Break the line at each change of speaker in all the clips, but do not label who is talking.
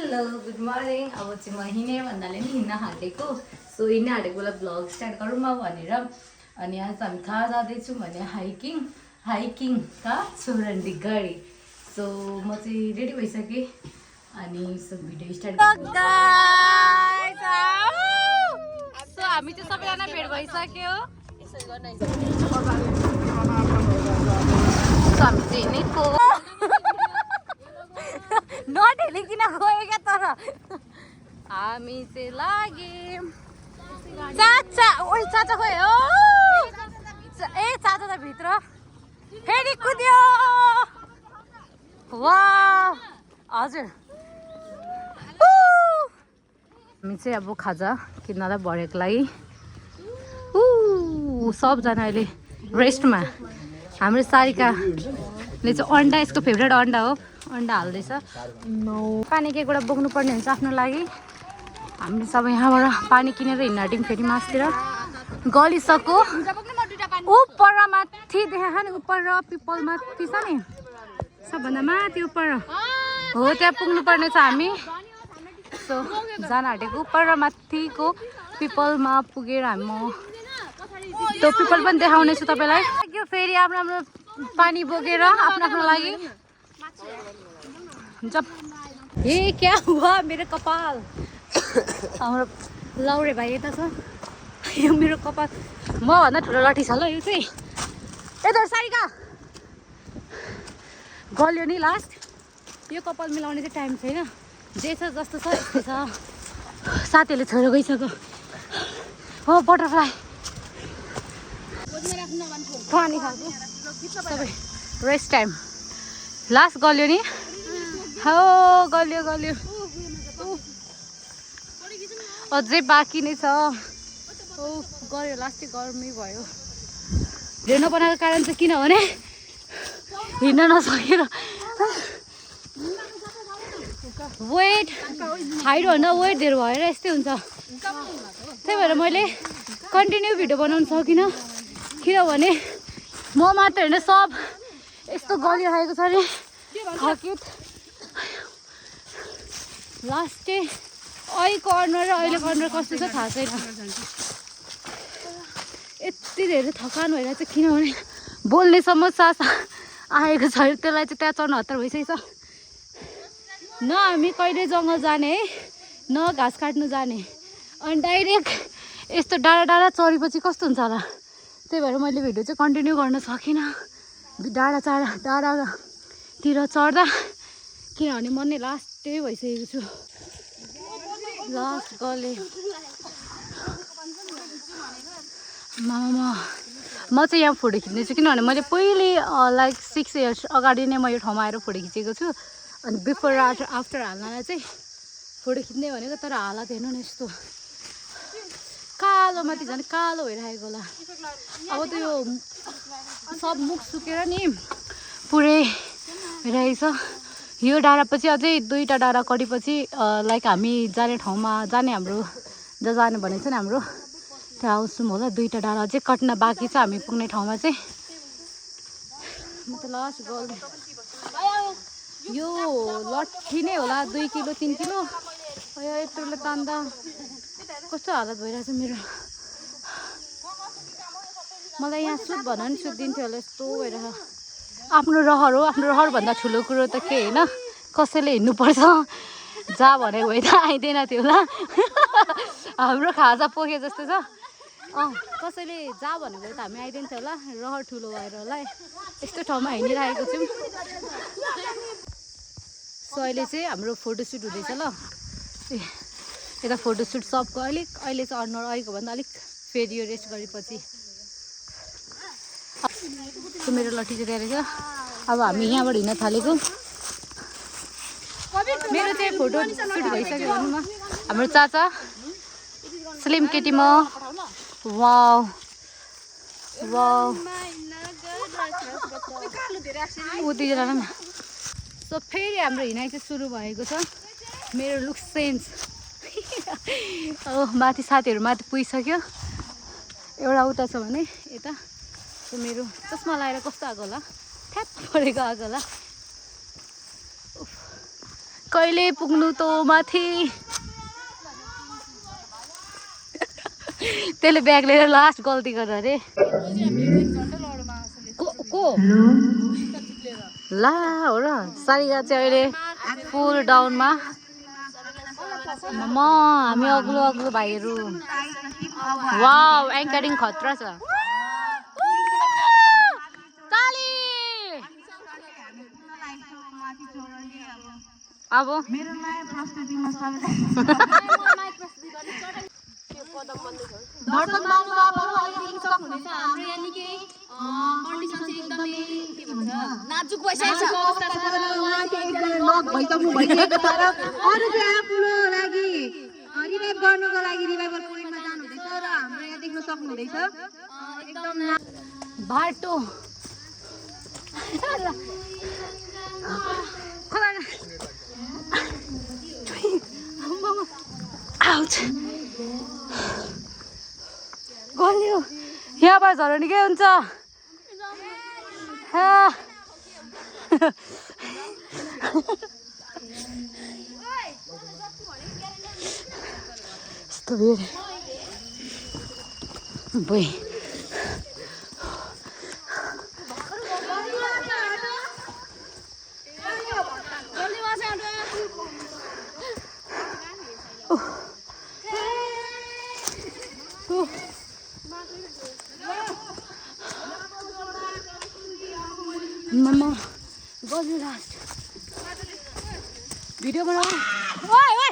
Hello good morning. अब चाहिँ म हिँडेँ भन्नाले नि हिँड्न आँटेको। सो हिँड्न आँटेको बेला भ्लग स्टार्ट गरौँ म भनेर। अनि आज हामी कहाँ जाँदैछौँ भने हाइकिङ कहाँ सोरन्डी गढी। सो म चाहिँ रेडी भइसकेँ अनि सो भिडियो स्टार्ट सो हामी चाहिँ सबैजना भेट भइसक्यो। सो हामी चाहिँ हिँडेको नढेलिकन गयो क्या तर हामी चाहिँ लाग्यौँ। चाचा ओइ चाचा गयो ए चाचा त भित्र फेरि कुद्यो। वाह हजुर हामी चाहिँ अब खाजा किन्नलाई भरेको लागि सबजना अहिले रेस्टमा। हाम्रो सारिकाले चाहिँ अन्डा यसको फेभरेट अन्डा हो अन्डा हाल्दैछ। पानी के कुरा बोक्नु पर्ने हुन्छ आफ्नो लागि। हामीले सबै यहाँबाट पानी किनेर हिँड्न आँट्यौँ फेरि मासतिर गलिसक्यो। उपर र माथि देखा नि उपर र पिपल माथि छ नि सबभन्दा माथि उपर हो त्यहाँ पुग्नु पर्ने छ हामी। सो जान आँटेको उपर र माथिको पिपलमा पुगेर हामी त्यो पिपल पनि देखाउने छु तपाईँलाई। यो फेरि आफ्नो आफ्नो पानी बोकेर आफ्नो आफ्नो लागि जब ए क्या हुआ मेरो कपाल। हाम्रो लौरे भाइ यता छ। यो मेरो कपाल म भन्दा ठुलो लट्ठी छ ल यो चाहिँ। यता सारिका गल्यो नि लास्ट। यो कपाल मिलाउने चाहिँ टाइम छैन जे छ जस्तो छ यस्तै छ। साथीहरूले छोडेर गइसक्यो। हो बटरफ्लाई पानी खाएको सबै रेस्ट टाइम लास्ट गल्यो नि। हो गल्यो गल्यो अझै बाँकी नै छ। ओ गल्यो लास्टै गर्मी भयो। भिडियो नबनाएको कारण चाहिँ किनभने हिँड्न नसकेर वेट हाइटभन्दा वेट धेरै भएर यस्तै हुन्छ। त्यही भएर मैले कन्टिन्यू भिडियो बनाउनु सकिनँ किनभने म मात्र होइन सब यस्तो गलिरहेको छ नि थकित। लास्ट चाहिँ अहिलेको अनुहार र अहिलेको अनुहार कस्तो छ थाहा छैन। यति धेरै थकान भइरहेको छ किनभने बोल्नेसम्म सास आएको छ त्यसलाई चाहिँ त्यहाँ चढ्नु हतार भइसकेको छ। न हामी कहिले जङ्गल जाने है न घाँस काट्नु जाने अनि डाइरेक्ट यस्तो डाँडा डाँडा चढेपछि कस्तो हुन्छ होला। त्यही भएर मैले भिडियो चाहिँ कन्टिन्यू गर्न सकिनँ डाँडातिर चढ्दा किनभने म नै लास्टै भइसकेको छु। लास्ट गले म चाहिँ यहाँ फोटो खिच्दैछु किनभने मैले पहिले लाइक 6 इयर्स अगाडि नै म यो ठाउँमा आएर फोटो खिचेको छु। अनि बिफोर र आफ्टर हाल्नलाई चाहिँ फोटो खिच्ने भनेको तर हालत हेर्नु न यस्तो कालो माथि झन् कालो भइरहेको होला। अब त यो सब मुख सुकेर नि पुरै रहेछ। यो डाँडापछि अझै 2टा डाँडा कटेपछि लाइक हामी जाने ठाउँमा जाने हाम्रो जहाँ जाने भनेको छ नि हाम्रो त्यहाँ आउँछौँ होला। 2टा डाँडा अझै कट्न बाँकी छ हामी पुग्ने ठाउँमा चाहिँ। म त लास्ट गल यो लट्ठी नै होला 2 किलो 3 किलो यत्रोले तान्दा कस्तो हालत भइरहेछ मेरो। मलाई यहाँ सुत भन नि सुत्दिन्थ्यो होला यस्तो भइरहेछ। आफ्नो रहर हो आफ्नो रहरभन्दा ठुलो कुरो त के होइन कसैले हिँड्नुपर्छ जा भनेको भए त आइँदैन थियो होला। हाम्रो खाजा पोखे जस्तो छ कसैले जा भनेको भए त हामी आइँदैन थियो होला। रहर ठुलो भएर होला यस्तो ठाउँमा हिँडिरहेको छौँ। सो अहिले चाहिँ हाम्रो फोटोसुट हुँदैछ ल। यता फोटोसुट सबको अहिले चाहिँ अनुहार अहिलेको भन्दा अलिक फेरि यो रेस्ट गरेपछि मेरो लट्ठी चाहिँ त्यहाँ रहेछ। अब हामी यहाँबाट हिँड्न थालेको। मेरो चाहिँ फोटो सुट भइसक्यो भनौँ न। हाम्रो चाचा स्लिम केटी म वाउ वाउ उतिजना न। सो फेरि हाम्रो हिँडाइ चाहिँ सुरु भएको छ। मेरो लुक सेन्स माथि साथीहरू माथि पुगिसक्यो। एउटा उता छ भने यता। सो मेरो चस्मा लगाएर कस्तो आएको होला ठ्याप्प परेको आएको होला। कहिले पुग्नु त माथि त्यसले ब्याग लिएर लास्ट गल्ती गरेर अरे को ला हो र सारिका चाहिँ अहिले फुल डाउनमा हामी अग्लो अग्लो भाइहरू वाउ एङ्करिङ खतरा छ अब
नाजुक भइसकेको रिभाइभ गर्नुको लागि रिभाइभल पोइन्टमा जानुहुँदैछ र हाम्रो यहाँ देख्न सक्नुहुँदैछ
बाटो गल्यो यहाँबाट झर्यो नि के हुन्छ यस्तो भिड बोइ मम्मा गल्यो लास्ट भिडियो बनाऊ ओए ओए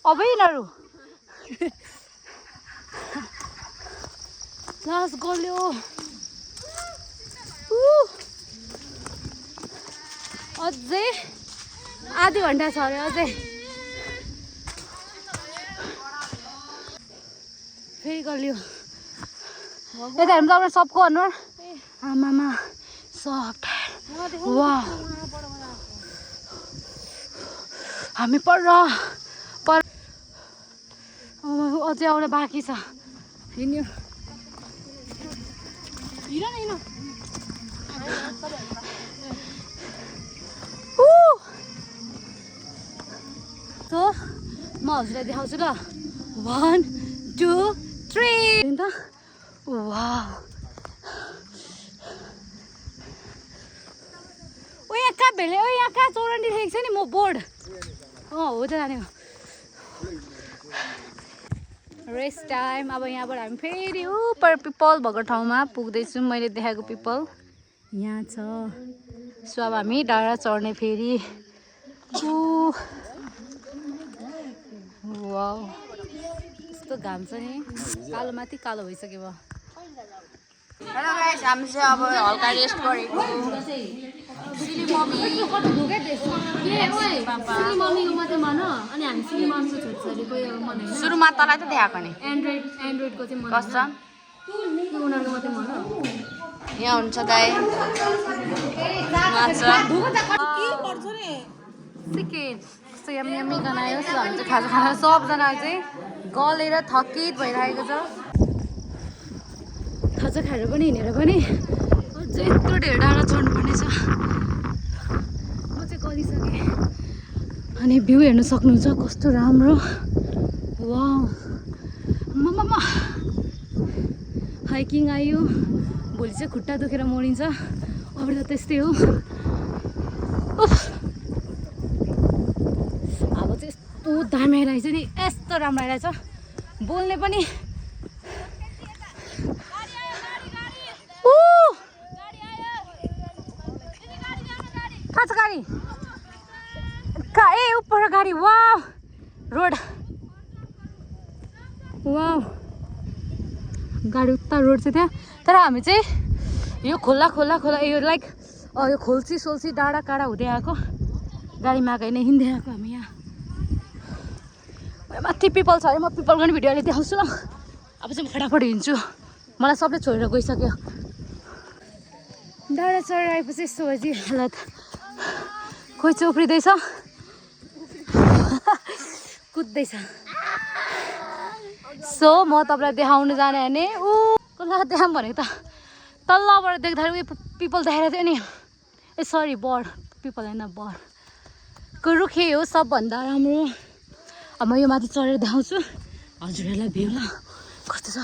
अब यिनीहरू लास्ट गल्यो अझै आधी घन्टा छ अरे अझै फेरि गल्यो यता हेर्नु तपाईँ सबको अनुहार आमामा सब वा हामी पर अझै आउन बाँकी छ हिँड्यो सो म हजुरलाई देखाउँछु ल 1 2 3 त वाउ ओ यहाँ कहाँ भेले ओ यहाँ कहाँ चौरन्डी देखेको छ नि म बोर्ड हो त जाने रेस्ट टाइम अब यहाँबाट हामी फेरि उपर पिपल भएको ठाउँमा पुग्दैछौँ मैले देखाएको पिपल यहाँ छ सो अब हामी डाँडा चढ्ने फेरि वाउ यस्तो घाम छ नि कालो माथि कालो भइसक्यो अब
हेलो गाइस हामी चाहिँ अब हल्का रेस्ट गरेको सुरुमा तँलाई त देखाएको नि
एन्ड्रोइडको चाहिँ
कस्तो
उनीहरूको मात्रै मन
यहाँ हुन्छ दाइ
चिकन कस्तो यम्मी गनायो सो हामी चाहिँ खाजा खाना सबजना चाहिँ गलेर थकित भइरहेको छ खाजा खाएर पनि हिँडेर पनि अझै यत्रो ढेर डाँडा चढ्नुपर्ने छ म चाहिँ गलिसकेँ अनि भ्यू हेर्नु सक्नुहुन्छ कस्तो राम्रो वाउ मम्मा हाइकिङ आयो भोलि चाहिँ खुट्टा दुखेर मोडिन्छ अब त त्यस्तै हो अब चाहिँ यस्तो दामी आइरहेछ नि यस्तो राम्रो आइरहेछ बोल्ने पनि कहाँ छ गाडी ए उपर गाडी वाउ रोड वाउ गाडी उता रोड चाहिँ त्यहाँ तर हामी चाहिँ यो खोला यो लाइक यो खोल्सी सोल्सी डाँडा काँडा हुँदै आएको गाडीमा आएको होइन हिँड्दै आएको हामी यहाँ माथि पिपल छ अरे म पिपलको पनि भिडियोले देखाउँछु ल अब चाहिँ म फटाफट हिँड्छु मलाई सबले छोडेर गइसक्यो डाँडा चढेर आएपछि यस्तो भएपछि हालत खोइ चाहिँ उफ्रिँदैछ कुद्दैछ सो म तपाईँलाई देखाउनु जाने भने कसलाई देखाऊँ भनेको त तल्लबाट देख्दाखेरि उयो पिपल देखाएर थियो नि ए सरी बर पिपल होइन बर रुखे हो सबभन्दा राम्रो। अब म यो माथि चढेर देखाउँछु हजुरहरूलाई भ्यू ल कस्तो छ।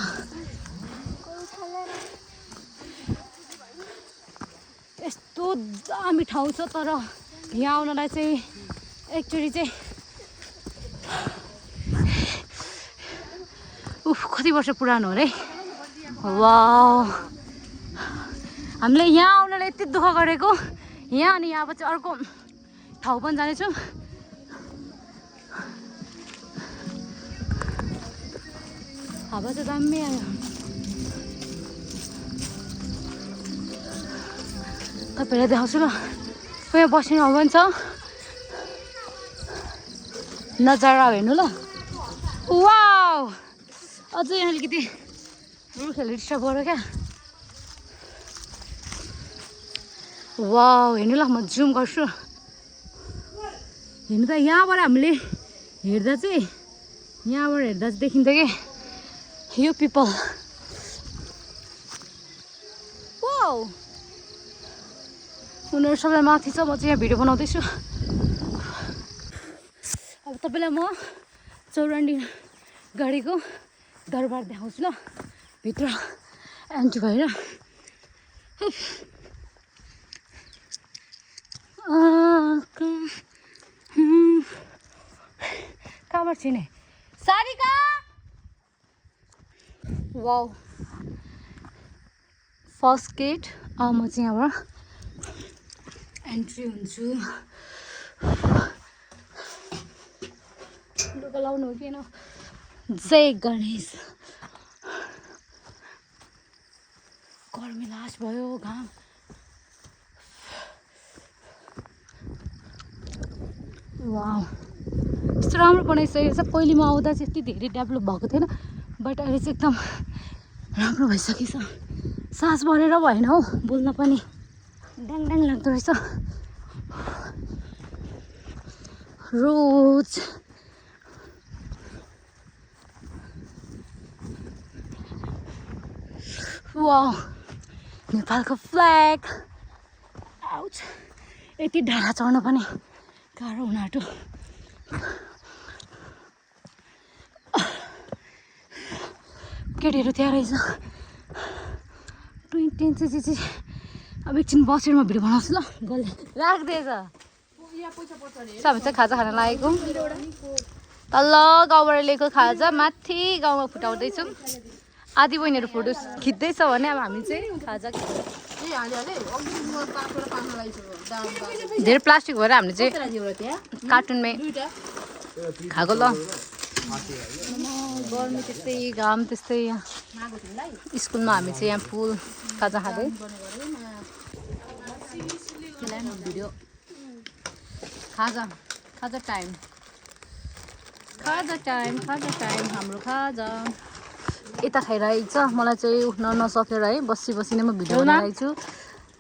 यस्तो दामी ठाउँ छ तर यहाँ आउनलाई चाहिँ एकचोटि चाहिँ उफ कति वर्ष पुरानो हो रे। वाउ हामीले यहाँ आउनलाई यति दुःख गरेको यहाँ अनि यहाँ चाहिँ अर्को ठाउँ पनि जानेछौँ। हावा चाहिँ दामी आयो। तपाईँलाई देखाउँछु ल यहाँ बस्ने ठाउँ पनि छ नजारा हेर्नु ल। वाउ अझै यहाँ अलिकति रुखहरूले डिस्टर्ब गर्यो क्या। वाउ हेर्नु ल म जुम गर्छु हेर्नु त यहाँबाट हामीले हेर्दा चाहिँ देखिन्छ कि यो पिपल। वाउ उनीहरू सबैलाई माथि छ म चाहिँ यहाँ भिडियो बनाउँदैछु। अब तपाईँलाई म चौरण्डी गाडीको दरबार देखाउँछु ल भित्र एन्ट्री भएर। कहाँबाट छिने सारिका। Wow first gate. म चाहिँ यहाँबाट एन्ट्री हुन्छु। लुगा लाउनु हो कि न। जय गणेश। गर्मी लास भयो घाम। वाउ यस्तो राम्रो बनाइसकेको छ। पहिले म आउँदा चाहिँ यति धेरै डेभलप भएको थिएन बट अहिले चाहिँ एकदम राम्रो भइसकेछ। सास भरेर भएन हौ बोल्न पनि ड्याङ ड्याङ लाग्दो रहेछ। रोज वाउ नेपालको फ्ल्याग आउट। यति डाँडा चढ्न पनि गाह्रो हुन आँट्यो। केटीहरू त्यहाँ रहेछ 20 चाहिँ अब एकछिन बसेर म भिडियो बनाउँछु ल। गले राख्दैछ हामी चाहिँ खाजा खान लागेको तल गाउँबाट ल्याएको खाजा माथि गाउँमा फुटाउँदैछौँ। आदि बहिनीहरू फोटो खिच्दैछ भने अब हामी चाहिँ खाजा धेरै प्लास्टिक भएर हामीले चाहिँ कार्टुनमै खाएको ल। गर्मी त्यस्तै घाम त्यस्तै। स्कुलमा हामी चाहिँ यहाँ फुल खाजा खाँदै भिडियो खाजा टाइम हाम्रो खाजा यता खाइरहेको छ। मलाई चाहिँ उठ्न नसकेर है बसी नै म भिडियो बनाइरहेको छु।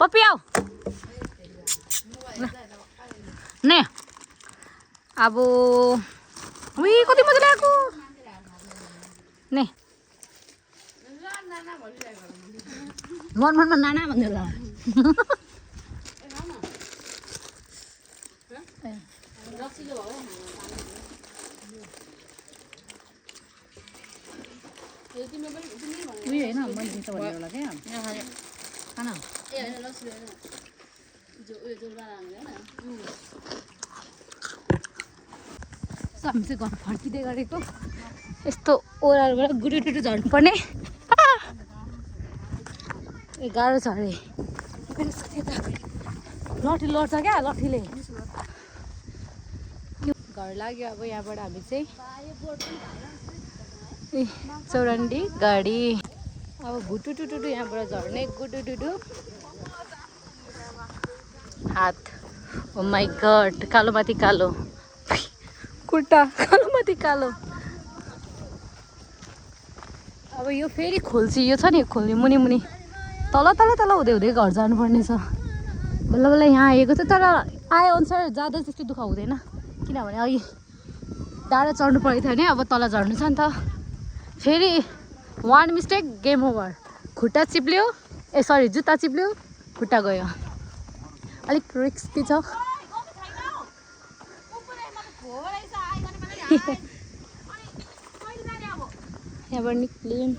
पप्पी आऊ ने अब उही कति मजा ल्याएको ने मनमा नाना भन्दै ल। उयो होइन मैले दिन्छ भन्ने होला क्या खाना हामी चाहिँ घर फर्किँदै गरेको यस्तो ओह्रालोबाट गुटुटुटु झर्नुपर्ने गाह्रो छ अरे। लट्ठी लड्छ क्या लट्ठीले। घर लाग्यो अब यहाँबाट हामी चाहिँ चौरण्डी गाडी अब भुटुटुटु यहाँबाट झर्ने गुटुटुटु हात। ओ माई गड कालो माथि कालो खुट्टा कालो माथि कालो। अब यो फेरि खोल्ची यो छ नि खोल्ने मुनि तल हुँदै घर जानुपर्ने छ। बल्ल बल्ल यहाँ आएको छ तर आए अनुसार जाँदा त्यस्तो दुःख हुँदैन किनभने अघि डाँडा चढ्नु परेको थियो भने अब तल झर्नु छ नि त। फेरि वान मिस्टेक गेम ओभर। खुट्टा चिप्ल्यो जुत्ता चिप्ल्यो खुट्टा गयो। अलिक रिस्की छ यहाँबाट निक्ल्यौँ।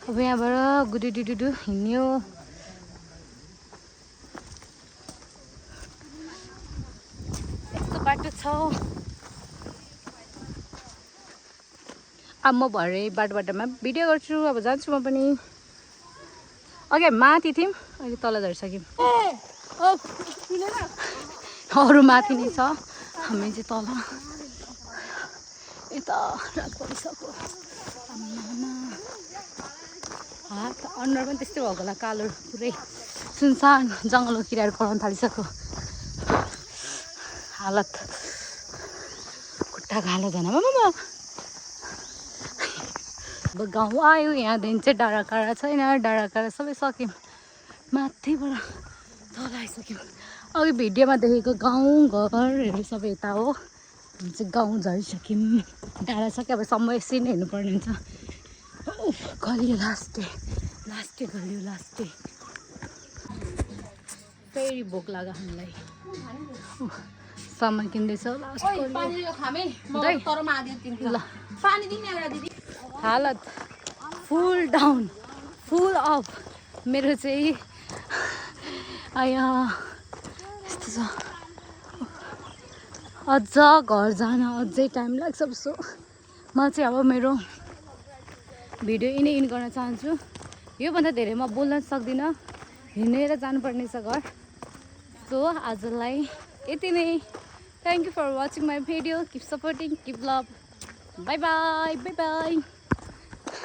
अब यहाँबाट गुडुडुडुडु हिँड्यो। यस्तो बाटो छ। अब म भरे बाटोमा भिडियो गर्छु। अब जान्छु म पनि। अघि माथि थियौँ, अहिले तल झरिसक्यौँ। अरू माथि नै छ, हामी चाहिँ तल। यता रात परिसक्यो। हात अनुहार पनि त्यस्तै भएको होला, कालो पुरै सुनसान जङ्गलको किराहरू कराउन थालिसक्यो। हालत खुट्टाको हालत झन्। अब गाउँ आयो। यहाँदेखि चाहिँ डाँडाकाँडा छैन, डाँडाकाँडा सबै सक्यौँ। माथिबाट तल आइसक्यौँ। अघि भिडियोमा देखेको गाउँ घरहरू सबै यता हो। हामी चाहिँ गाउँ झरिसक्यौँ। डाँडा सक्यो, अब सम्म यसरी नै हेर्नुपर्ने हुन्छ। गलियो लास्ट डे गलियो लास्ट डे। फेरि भोक लाग्यो हामीलाई। सामान किन्दैछ लास्ट। हालत फुल डाउन, फुल अफ। मेरो चाहिँ यस्तो छ। अझ घर जान अझै टाइम लाग्छ जस्तो। म चाहिँ अब मेरो भिडियो यहीँ इन गर्न चाहन्छु। योभन्दा धेरै म बोल्न सक्दिनँ, हिँडेर जानुपर्ने छ घर। सो आजलाई यति नै। Thank you for watching my video. Keep supporting, keep love. Bye bye bye by.